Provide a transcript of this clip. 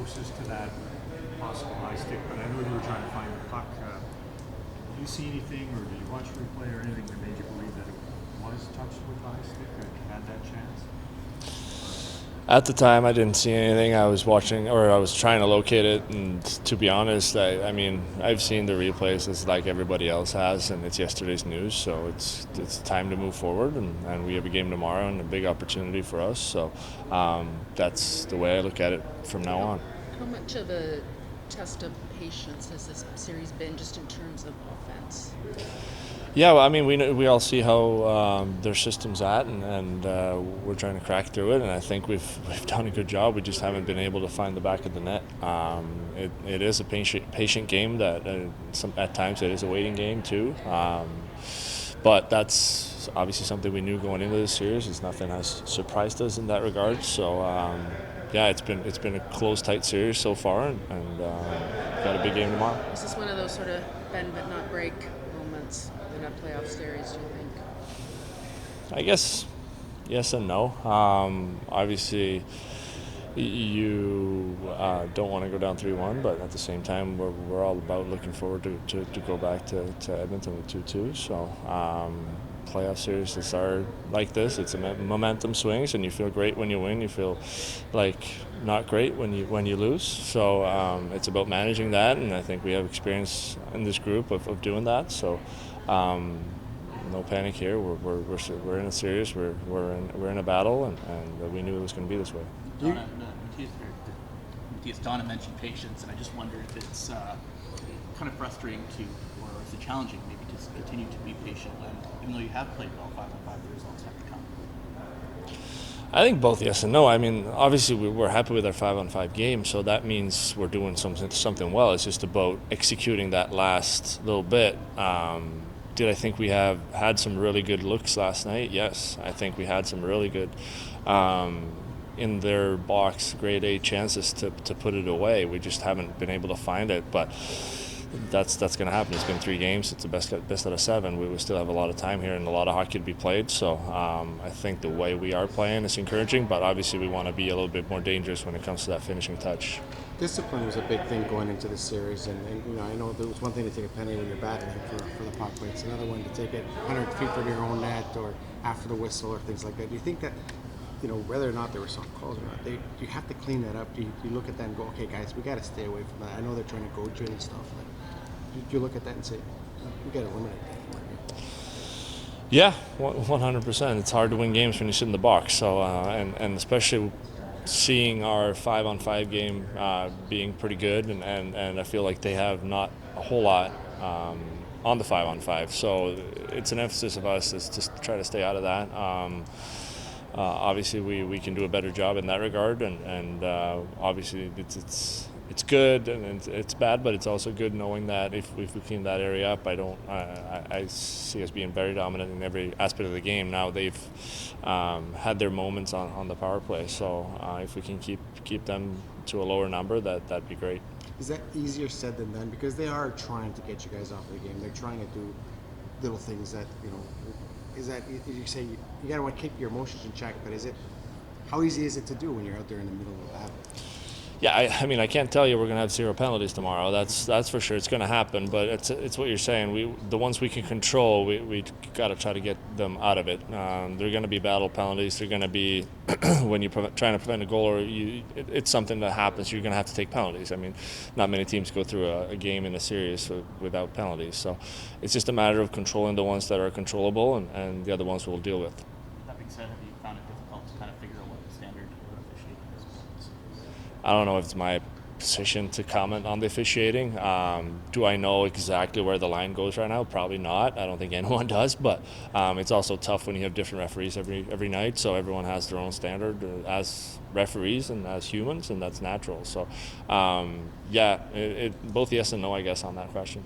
closest to that possible high stick, but I know you were trying to find the puck. Did you see anything, or did you watch replay or anything that made you believe that it was touched with the high stick, or had that chance? At the time, I didn't see anything. I was watching, or I was trying to locate it, and to be honest, I mean, I've seen the replays as like everybody else has, and it's yesterday's news, so it's time to move forward, and we have a game tomorrow and a big opportunity for us, so that's the way I look at it from now on. How much of a test of patience has this series been, just in terms of offense? Yeah, well, I mean, we all see how their system's at, and we're trying to crack through it. And I think we've done a good job. We just haven't been able to find the back of the net. It is a patient game that at times it is a waiting game too. But that's obviously something we knew going into this series. It's nothing has surprised us in that regard. So yeah, it's been a close, tight series so far, and got a big game tomorrow. Is this one of those sort of bend but not break moments in a playoff series, do you think? I guess yes and no. Obviously, you don't want to go down 3-1, but at the same time, we're all about looking forward to go back to Edmonton with 2-2. So playoff series are like this. It's a momentum swings, and you feel great when you win. You feel like not great when you lose. So it's about managing that, and I think we have experience in this group of doing that. So no panic here. We're in a series. We're in a battle, and we knew it was going to be this way. Donna mentioned patience, and I just wonder if it's kind of frustrating or is it challenging maybe to continue to be patient when, even though you have played well 5-on-5, the results have to come. I think both yes and no. I mean, obviously we're happy with our 5-on-5 game, so that means we're doing something well. It's just about executing that last little bit. Did I think we have had some really good looks last night? Yes, I think we had some really good in their box grade A chances to put it away. We just haven't been able to find it, but that's going to happen. It's been 3 games. It's the best out of 7. We will still have a lot of time here and a lot of hockey to be played. So I think the way we are playing is encouraging, but obviously we want to be a little bit more dangerous when it comes to that finishing touch. Discipline was a big thing going into this series, and you know, I know there was one thing to take a penalty when you're battling for the puck, but it's another one to take it 100 feet from your own net or after the whistle or things like that. Do you think that, you know, whether or not there were soft calls or not, you have to clean that up? Do you look at that and go, okay, guys, we got to stay away from that? I know they're trying to coach you and stuff, but do you look at that and say, we got to eliminate that? Yeah, 100%. It's hard to win games when you sit in the box. So and especially seeing our 5-on-5 game being pretty good, and I feel like they have not a whole lot on the 5-on-5. So it's an emphasis of us is to try to stay out of that. Obviously, we can do a better job in that regard, and obviously it's good and it's bad, but it's also good knowing that if we clean that area up, I see us being very dominant in every aspect of the game. Now they've had their moments on the power play, so if we can keep them to a lower number, that'd be great. Is that easier said than done? Because they are trying to get you guys off of the game. They're trying to do little things that, you know. Is that, you say you got to want to keep your emotions in check, but how easy is it to do when you're out there in the middle of the battle? Yeah, I mean, I can't tell you we're going to have 0 penalties tomorrow. That's for sure. It's going to happen, but it's what you're saying. The ones we can control, we got to try to get them out of it. They're going to be battle penalties. They're going to be when you're trying to prevent a goal, or it's something that happens. You're going to have to take penalties. I mean, not many teams go through a game in a series without penalties. So it's just a matter of controlling the ones that are controllable, and the other ones we'll deal with. That being said, have you found it difficult to kind of figure out what the standard for officiating is? I don't know if it's my position to comment on the officiating. Do I know exactly where the line goes right now? Probably not. I don't think anyone does, but it's also tough when you have different referees every night, so everyone has their own standard as referees and as humans, and that's natural. So, yeah, both yes and no, I guess, on that question.